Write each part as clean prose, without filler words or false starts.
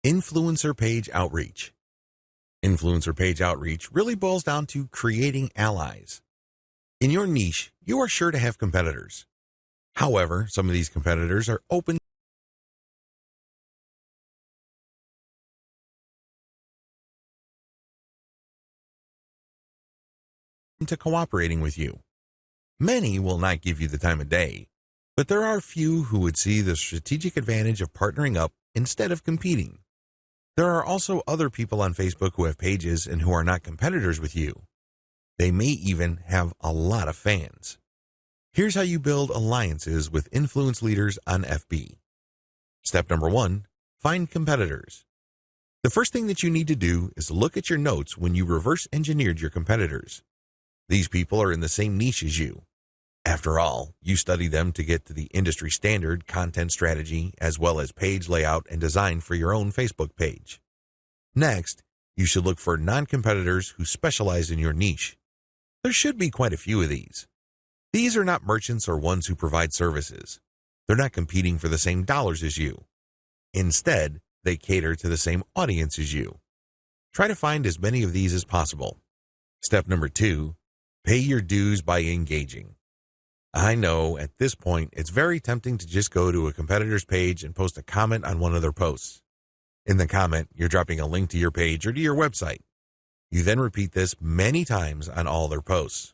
Influencer page outreach. Influencer page outreach really boils down to creating allies. In your niche, you are sure to have competitors. However, some of these competitors are open to cooperating with you. Many will not give you the time of day, but there are few who would see the strategic advantage of partnering up instead of competing. There are also other people on Facebook who have pages and who are not competitors with you. They may even have a lot of fans. Here's how you build alliances with influence leaders on FB. Step number 1, find competitors. The first thing that you need to do is look at your notes when you reverse engineered your competitors. These people are in the same niche as you. After all, you study them to get to the industry standard content strategy as well as page layout and design for your own Facebook page. Next, you should look for non-competitors who specialize in your niche. There should be quite a few of these. These are not merchants or ones who provide services. They're not competing for the same dollars as you. Instead, they cater to the same audience as you. Try to find as many of these as possible. Step number 2, pay your dues by engaging. I know at this point it's very tempting to just go to a competitor's page and post a comment on one of their posts. In the comment, you're dropping a link to your page or to your website. You then repeat this many times on all their posts.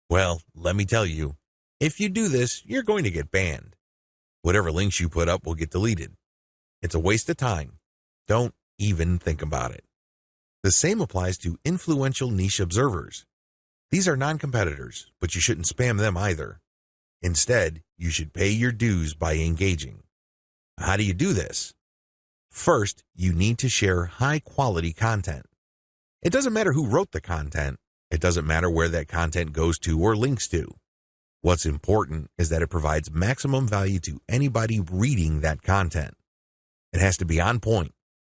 Well, let me tell you, if you do this, you're going to get banned. Whatever links you put up will get deleted. It's a waste of time. Don't even think about it. The same applies to influential niche observers. These are non-competitors, but you shouldn't spam them either. Instead, you should pay your dues by engaging. How do you do this? First, you need to share high-quality content. It doesn't matter who wrote the content. It doesn't matter where that content goes to or links to. What's important is that it provides maximum value to anybody reading that content. It has to be on point.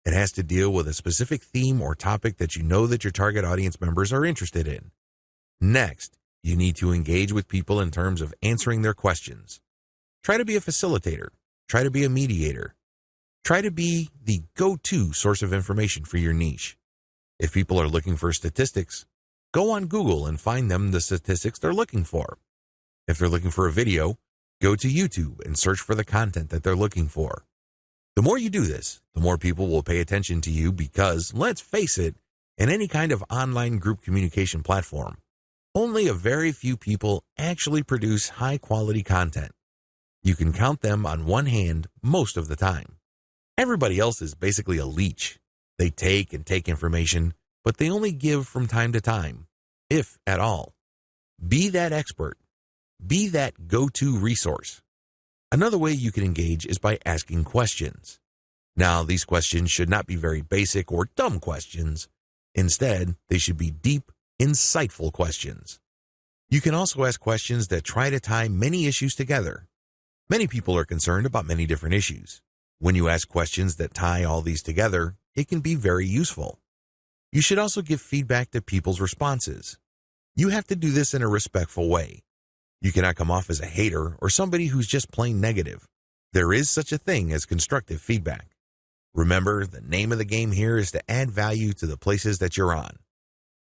It has to deal with a specific theme or topic that you know that your target audience members are interested in. Next, you need to engage with people in terms of answering their questions. Try to be a facilitator. Try to be a mediator. Try to be the go-to source of information for your niche. If people are looking for statistics, go on Google and find them the statistics they're looking for. If they're looking for a video, go to YouTube and search for the content that they're looking for. The more you do this, the more people will pay attention to you because, let's face it, in any kind of online group communication platform, only a very few people actually produce high-quality content. You can count them on one hand most of the time. Everybody else is basically a leech. They take and take information, but they only give from time to time, if at all. Be that expert. Be that go-to resource. Another way you can engage is by asking questions. Now, these questions should not be very basic or dumb questions. Instead, they should be deep, insightful questions. You can also ask questions that try to tie many issues together. Many people are concerned about many different issues. When you ask questions that tie all these together, it can be very useful. You should also give feedback to people's responses. You have to do this in a respectful way. You cannot come off as a hater or somebody who's just plain negative. There is such a thing as constructive feedback. Remember, the name of the game here is to add value to the places that you're on.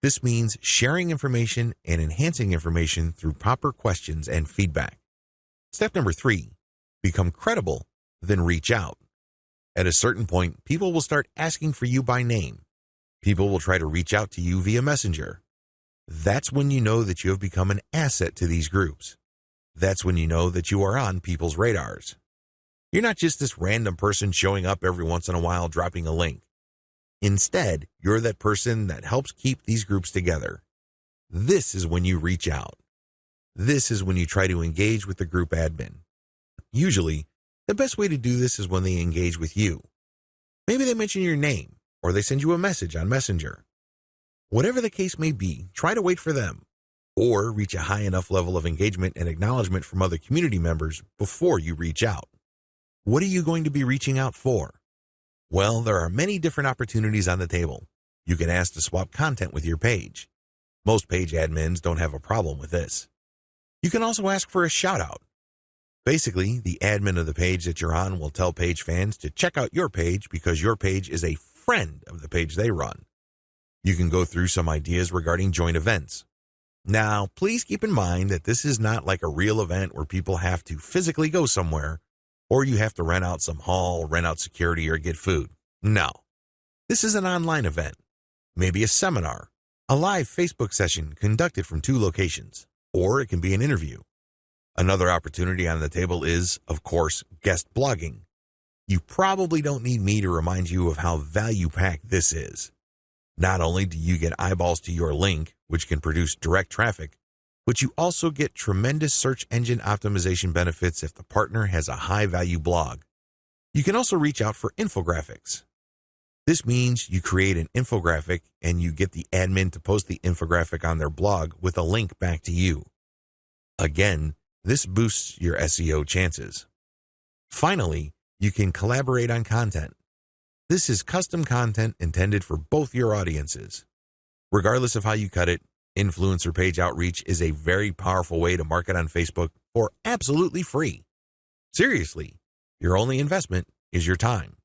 This means sharing information and enhancing information through proper questions and feedback. Step number 3, become credible, then reach out. At a certain point, people will start asking for you by name. People will try to reach out to you via Messenger. That's when you know that you have become an asset to these groups. That's when you know that you are on people's radars. You're not just this random person showing up every once in a while dropping a link. Instead, you're that person that helps keep these groups together. This is when you reach out. This is when you try to engage with the group admin. Usually, the best way to do this is when they engage with you. Maybe they mention your name, or they send you a message on Messenger. Whatever the case may be, try to wait for them, or reach a high enough level of engagement and acknowledgement from other community members before you reach out. What are you going to be reaching out for? Well, there are many different opportunities on the table. You can ask to swap content with your page. Most page admins don't have a problem with this. You can also ask for a shout-out. Basically, the admin of the page that you're on will tell page fans to check out your page because your page is a friend of the page they run. You can go through some ideas regarding joint events. Now, please keep in mind that this is not like a real event where people have to physically go somewhere, or you have to rent out some hall, rent out security, or get food. No. This is an online event, maybe a seminar, a live Facebook session conducted from 2 locations, or it can be an interview. Another opportunity on the table is, of course, guest blogging. You probably don't need me to remind you of how value-packed this is. Not only do you get eyeballs to your link, which can produce direct traffic, but you also get tremendous search engine optimization benefits if the partner has a high-value blog. You can also reach out for infographics. This means you create an infographic and you get the admin to post the infographic on their blog with a link back to you. Again, this boosts your SEO chances. Finally, you can collaborate on content. This is custom content intended for both your audiences. Regardless of how you cut it, influencer page outreach is a very powerful way to market on Facebook for absolutely free. Seriously, your only investment is your time.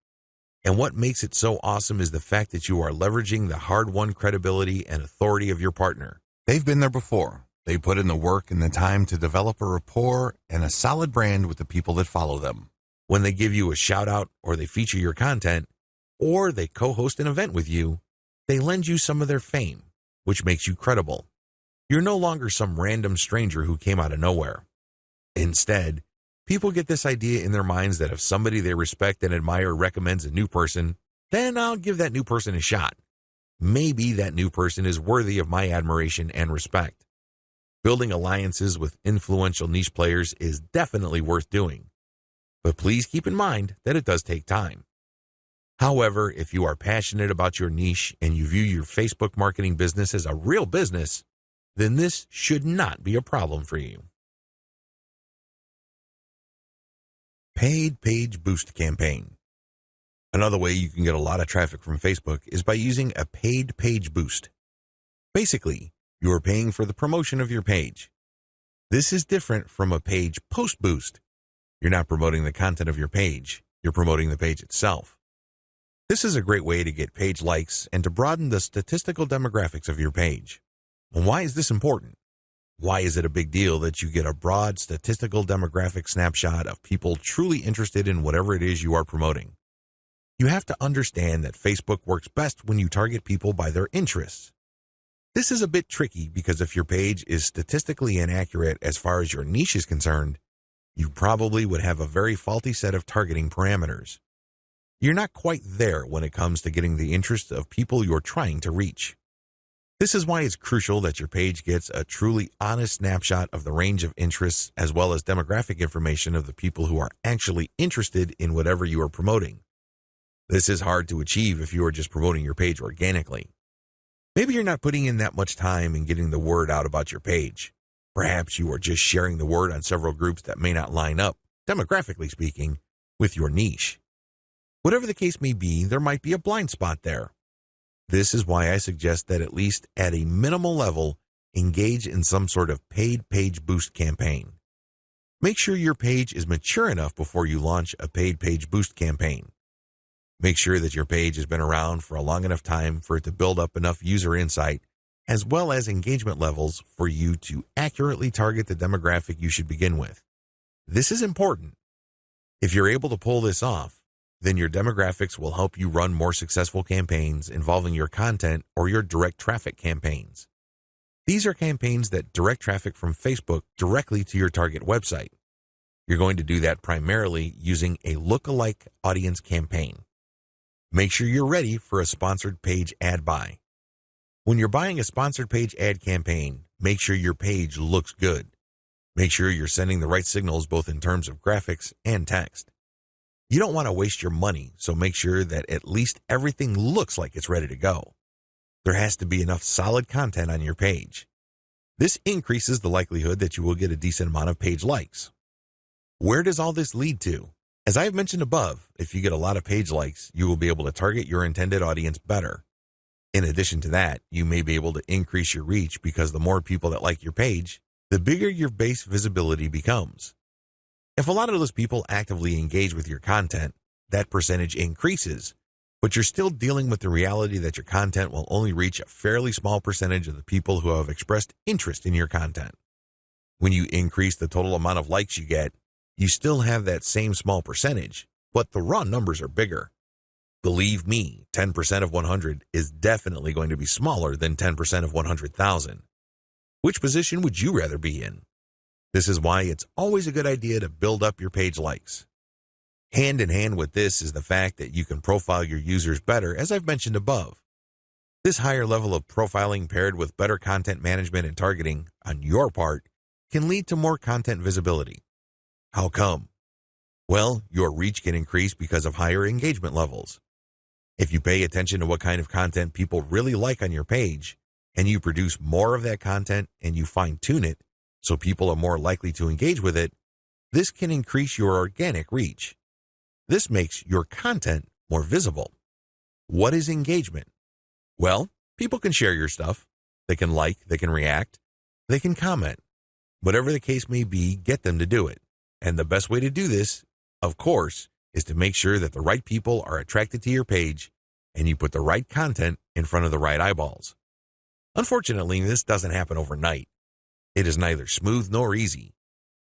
And what makes it so awesome is the fact that you are leveraging the hard-won credibility and authority of your partner. They've been there before. They put in the work and the time to develop a rapport and a solid brand with the people that follow them. When they give you a shout-out or they feature your content, or they co-host an event with you, they lend you some of their fame, which makes you credible. You're no longer some random stranger who came out of nowhere. Instead, people get this idea in their minds that if somebody they respect and admire recommends a new person, then I'll give that new person a shot. Maybe that new person is worthy of my admiration and respect. Building alliances with influential niche players is definitely worth doing. But please keep in mind that it does take time. However, if you are passionate about your niche and you view your Facebook marketing business as a real business, then this should not be a problem for you. Paid Page Boost Campaign. Another way you can get a lot of traffic from Facebook is by using a paid page boost. Basically, you are paying for the promotion of your page. This is different from a page post boost. You're not promoting the content of your page, you're promoting the page itself. This is a great way to get page likes and to broaden the statistical demographics of your page. And why is this important? Why is it a big deal that you get a broad statistical demographic snapshot of people truly interested in whatever it is you are promoting? You have to understand that Facebook works best when you target people by their interests. This is a bit tricky because if your page is statistically inaccurate as far as your niche is concerned, you probably would have a very faulty set of targeting parameters. You're not quite there when it comes to getting the interest of people you're trying to reach. This is why it's crucial that your page gets a truly honest snapshot of the range of interests as well as demographic information of the people who are actually interested in whatever you are promoting. This is hard to achieve if you are just promoting your page organically. Maybe you're not putting in that much time in getting the word out about your page. Perhaps you are just sharing the word on several groups that may not line up, demographically speaking, with your niche. Whatever the case may be, there might be a blind spot there. This is why I suggest that at least at a minimal level, engage in some sort of paid page boost campaign. Make sure your page is mature enough before you launch a paid page boost campaign. Make sure that your page has been around for a long enough time for it to build up enough user insight as well as engagement levels for you to accurately target the demographic you should begin with. This is important. If you're able to pull this off, then your demographics will help you run more successful campaigns involving your content or your direct traffic campaigns. These are campaigns that direct traffic from Facebook directly to your target website. You're going to do that primarily using a lookalike audience campaign. Make sure you're ready for a sponsored page ad buy. When you're buying a sponsored page ad campaign, make sure your page looks good. Make sure you're sending the right signals both in terms of graphics and text. You don't want to waste your money, so make sure that at least everything looks like it's ready to go. There has to be enough solid content on your page. This increases the likelihood that you will get a decent amount of page likes. Where does all this lead to? As I have mentioned above, if you get a lot of page likes, you will be able to target your intended audience better. In addition to that, you may be able to increase your reach because the more people that like your page, the bigger your base visibility becomes. If a lot of those people actively engage with your content, that percentage increases, but you're still dealing with the reality that your content will only reach a fairly small percentage of the people who have expressed interest in your content. When you increase the total amount of likes you get, you still have that same small percentage, but the raw numbers are bigger. Believe me, 10% of 100 is definitely going to be smaller than 10% of 100,000. Which position would you rather be in? This is why it's always a good idea to build up your page likes. Hand in hand with this is the fact that you can profile your users better, as I've mentioned above. This higher level of profiling paired with better content management and targeting on your part can lead to more content visibility. How come? Well, your reach can increase because of higher engagement levels. If you pay attention to what kind of content people really like on your page, and you produce more of that content and you fine-tune it so people are more likely to engage with it, this can increase your organic reach. This makes your content more visible. What is engagement? Well, people can share your stuff. They can like, they can react, they can comment. Whatever the case may be, get them to do it. And the best way to do this, of course, is to make sure that the right people are attracted to your page and you put the right content in front of the right eyeballs. Unfortunately, this doesn't happen overnight. It is neither smooth nor easy.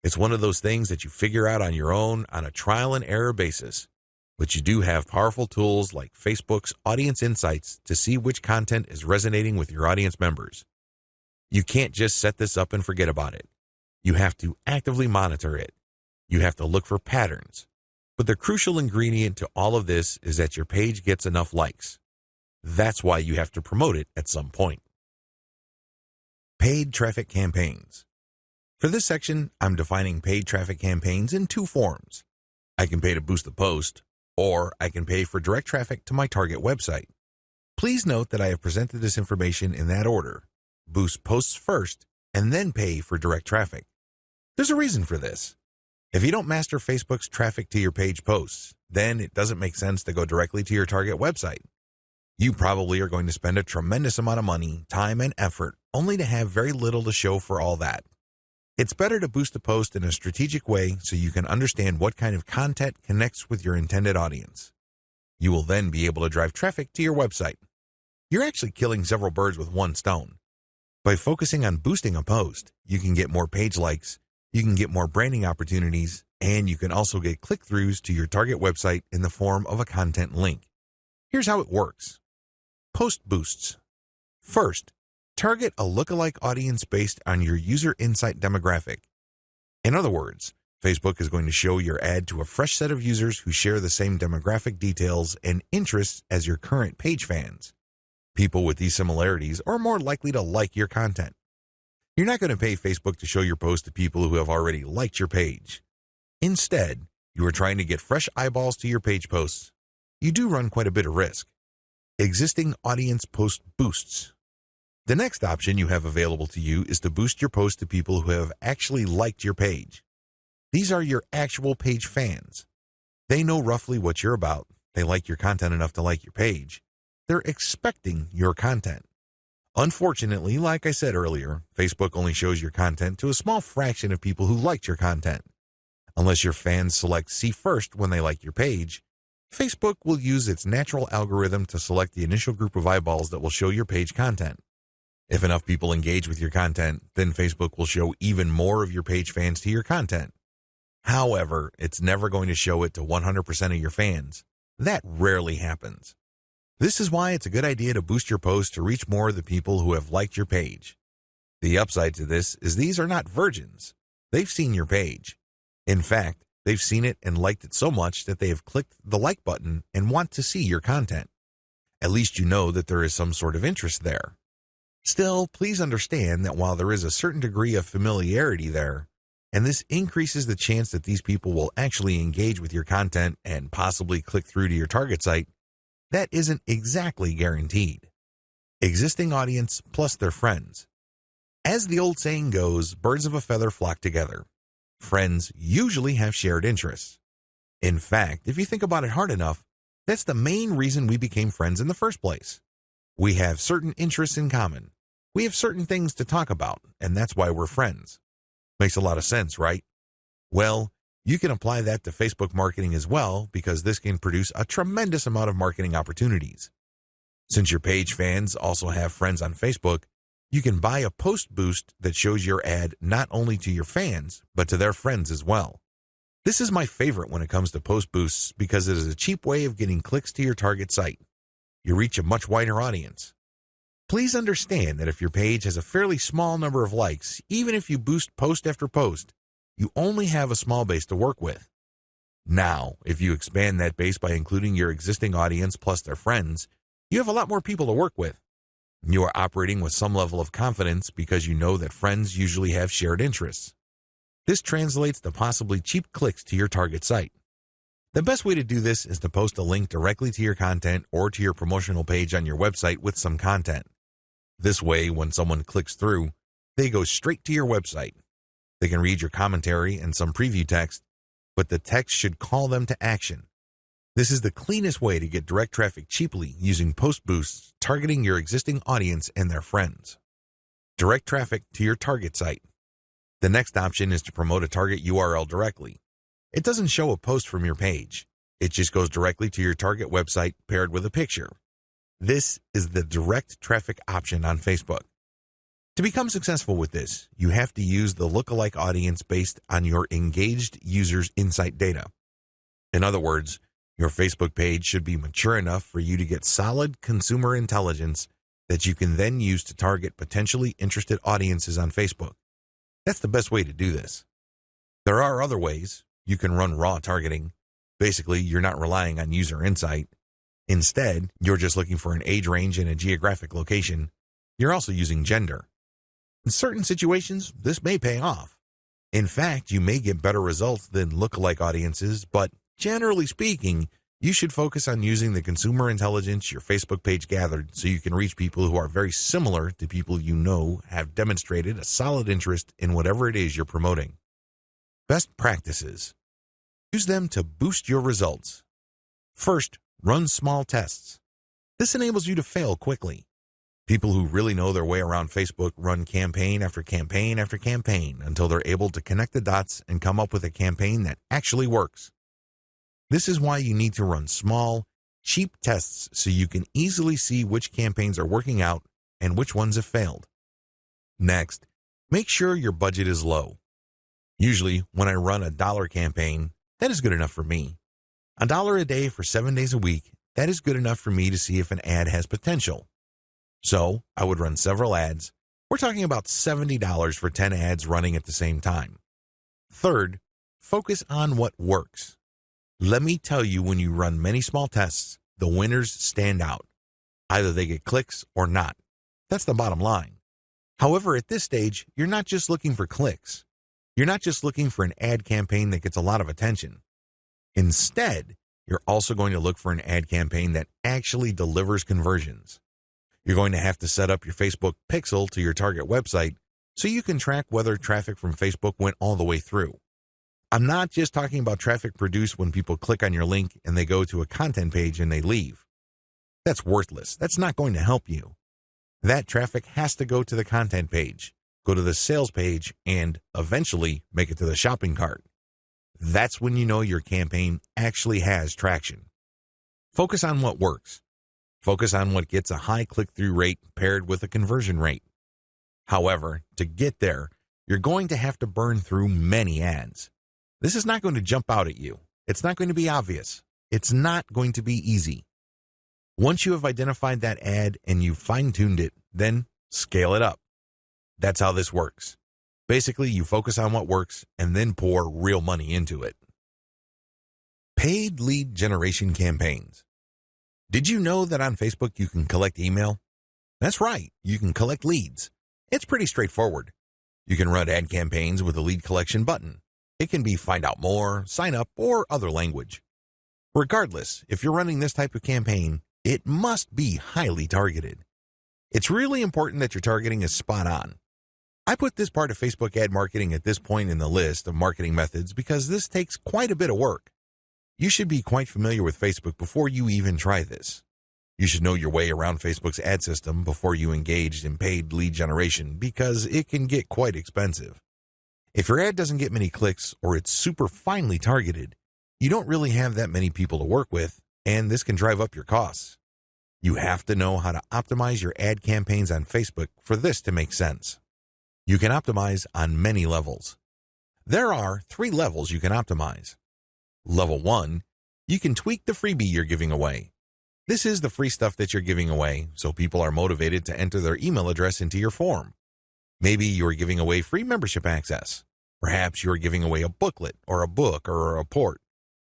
It's one of those things that you figure out on your own on a trial and error basis. But you do have powerful tools like Facebook's Audience Insights to see which content is resonating with your audience members. You can't just set this up and forget about it. You have to actively monitor it. You have to look for patterns. But the crucial ingredient to all of this is that your page gets enough likes. That's why you have to promote it at some point. Paid traffic campaigns. For this section, I'm defining paid traffic campaigns in two forms. I can pay to boost the post, or I can pay for direct traffic to my target website. Please note that I have presented this information in that order. Boost posts first, and then pay for direct traffic. There's a reason for this. If you don't master Facebook's traffic to your page posts, then it doesn't make sense to go directly to your target website. You probably are going to spend a tremendous amount of money, time, and effort only to have very little to show for all that. It's better to boost a post in a strategic way so you can understand what kind of content connects with your intended audience. You will then be able to drive traffic to your website. You're actually killing several birds with one stone. By focusing on boosting a post, you can get more page likes, you can get more branding opportunities, and you can also get click-throughs to your target website in the form of a content link. Here's how it works. Post boosts. First, target a lookalike audience based on your user insight demographic. In other words, Facebook is going to show your ad to a fresh set of users who share the same demographic details and interests as your current page fans. People with these similarities are more likely to like your content. You're not going to pay Facebook to show your post to people who have already liked your page. Instead, you are trying to get fresh eyeballs to your page posts. You do run quite a bit of risk. Existing audience post boosts. The next option you have available to you is to boost your post to people who have actually liked your page. These are your actual page fans. They know roughly what you're about. They like your content enough to like your page. They're expecting your content. Unfortunately, like I said earlier, Facebook only shows your content to a small fraction of people who liked your content. Unless your fans select see first when they like your page, Facebook will use its natural algorithm to select the initial group of eyeballs that will show your page content. If enough people engage with your content, then Facebook will show even more of your page fans to your content. However, it's never going to show it to 100% of your fans. That rarely happens. This is why it's a good idea to boost your post to reach more of the people who have liked your page. The upside to this is these are not virgins. They've seen your page. In fact, they've seen it and liked it so much that they have clicked the like button and want to see your content. At least you know that there is some sort of interest there. Still, please understand that while there is a certain degree of familiarity there, and this increases the chance that these people will actually engage with your content and possibly click through to your target site, that isn't exactly guaranteed. Existing audience plus their friends. As the old saying goes, birds of a feather flock together. Friends usually have shared interests. In fact, if you think about it hard enough, that's the main reason we became friends in the first place. We have certain interests in common. We have certain things to talk about, and that's why we're friends. Makes a lot of sense, right? Well, You can apply that to Facebook marketing as well because this can produce a tremendous amount of marketing opportunities. Since your page fans also have friends on Facebook, you can buy a post boost that shows your ad not only to your fans, but to their friends as well. This is my favorite when it comes to post boosts because it is a cheap way of getting clicks to your target site. You reach a much wider audience. Please understand that if your page has a fairly small number of likes, even if you boost post after post, you only have a small base to work with. Now, if you expand that base by including your existing audience plus their friends, you have a lot more people to work with. You are operating with some level of confidence because you know that friends usually have shared interests. This translates to possibly cheap clicks to your target site. The best way to do this is to post a link directly to your content or to your promotional page on your website with some content. This way, when someone clicks through, they go straight to your website. They can read your commentary and some preview text, but the text should call them to action. This is the cleanest way to get direct traffic cheaply using post boosts targeting your existing audience and their friends. Direct traffic to your target site. The next option is to promote a target URL directly. It doesn't show a post from your page. It just goes directly to your target website paired with a picture. This is the direct traffic option on Facebook. To become successful with this, you have to use the lookalike audience based on your engaged users' insight data. In other words, your Facebook page should be mature enough for you to get solid consumer intelligence that you can then use to target potentially interested audiences on Facebook. That's the best way to do this. There are other ways. You can run raw targeting. Basically, you're not relying on user insight. Instead, you're just looking for an age range and a geographic location. You're also using gender. In certain situations, this may pay off. In fact, you may get better results than lookalike audiences, but generally speaking, you should focus on using the consumer intelligence your Facebook page gathered so you can reach people who are very similar to people you know have demonstrated a solid interest in whatever it is you're promoting. Best practices. Use them to boost your results. First, run small tests. This enables you to fail quickly. People who really know their way around Facebook run campaign after campaign after campaign until they're able to connect the dots and come up with a campaign that actually works. This is why you need to run small, cheap tests so you can easily see which campaigns are working out and which ones have failed. Next, make sure your budget is low. Usually, when I run a $1 campaign, that is good enough for me. $1 a day for 7 days a week, that is good enough for me to see if an ad has potential. So, I would run several ads. We're talking about $70 for 10 ads running at the same time. Third, focus on what works. Let me tell you, when you run many small tests, the winners stand out. Either they get clicks or not. That's the bottom line. However, at this stage, you're not just looking for clicks. You're not just looking for an ad campaign that gets a lot of attention. Instead, you're also going to look for an ad campaign that actually delivers conversions. You're going to have to set up your Facebook pixel to your target website so you can track whether traffic from Facebook went all the way through. I'm not just talking about traffic produced when people click on your link and they go to a content page and they leave. That's worthless. That's not going to help you. That traffic has to go to the content page, go to the sales page, and eventually make it to the shopping cart. That's when you know your campaign actually has traction. Focus on what works. Focus on what gets a high click-through rate paired with a conversion rate. However, to get there, you're going to have to burn through many ads. This is not going to jump out at you. It's not going to be obvious. It's not going to be easy. Once you have identified that ad and you've fine-tuned it, then scale it up. That's how this works. Basically, you focus on what works and then pour real money into it. Paid lead generation campaigns. Did you know that on Facebook you can collect email? That's right, you can collect leads. It's pretty straightforward. You can run ad campaigns with a lead collection button. It can be find out more, sign up, or other language. Regardless, if you're running this type of campaign, it must be highly targeted. It's really important that your targeting is spot on. I put this part of Facebook ad marketing at this point in the list of marketing methods because this takes quite a bit of work. You should be quite familiar with Facebook before you even try this. You should know your way around Facebook's ad system before you engage in paid lead generation because it can get quite expensive. If your ad doesn't get many clicks or it's super finely targeted, you don't really have that many people to work with, and this can drive up your costs. You have to know how to optimize your ad campaigns on Facebook for this to make sense. You can optimize on many levels. There are 3 levels you can optimize. Level 1, you can tweak the freebie you're giving away. This is the free stuff that you're giving away, so people are motivated to enter their email address into your form. Maybe you're giving away free membership access. Perhaps you're giving away a booklet or a book or a report,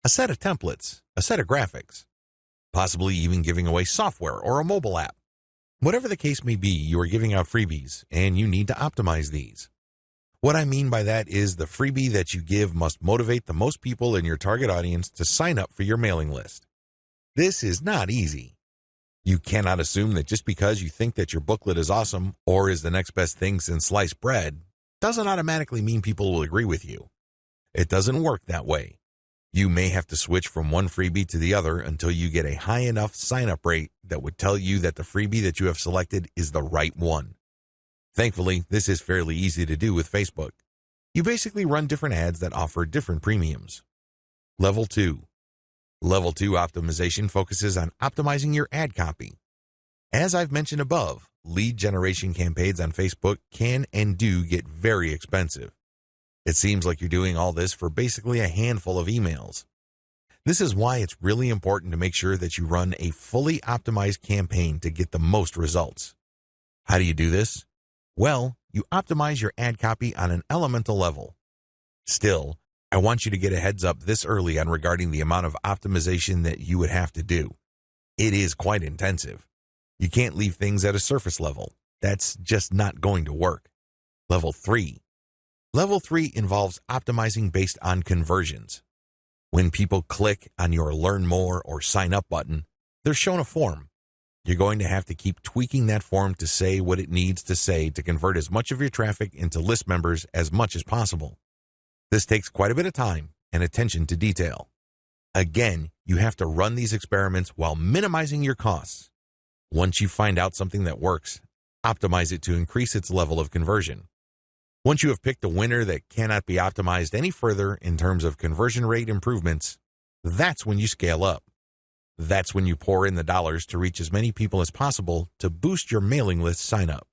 a set of templates, a set of graphics, possibly even giving away software or a mobile app. Whatever the case may be, you are giving out freebies, and you need to optimize these. What I mean by that is the freebie that you give must motivate the most people in your target audience to sign up for your mailing list. This is not easy. You cannot assume that just because you think that your booklet is awesome or is the next best thing since sliced bread doesn't automatically mean people will agree with you. It doesn't work that way. You may have to switch from one freebie to the other until you get a high enough sign-up rate that would tell you that the freebie that you have selected is the right one. Thankfully, this is fairly easy to do with Facebook. You basically run different ads that offer different premiums. Level 2. Level 2 optimization focuses on optimizing your ad copy. As I've mentioned above, lead generation campaigns on Facebook can and do get very expensive. It seems like you're doing all this for basically a handful of emails. This is why it's really important to make sure that you run a fully optimized campaign to get the most results. How do you do this? Well, you optimize your ad copy on an elemental level. Still, I want you to get a heads up this early on regarding the amount of optimization that you would have to do. It is quite intensive. You can't leave things at a surface level. That's just not going to work. Level 3. Level 3 involves optimizing based on conversions. When people click on your Learn More or Sign Up button, they're shown a form. You're going to have to keep tweaking that form to say what it needs to say to convert as much of your traffic into list members as much as possible. This takes quite a bit of time and attention to detail. Again, you have to run these experiments while minimizing your costs. Once you find out something that works, optimize it to increase its level of conversion. Once you have picked a winner that cannot be optimized any further in terms of conversion rate improvements, that's when you scale up. That's when you pour in the dollars to reach as many people as possible to boost your mailing list sign-up.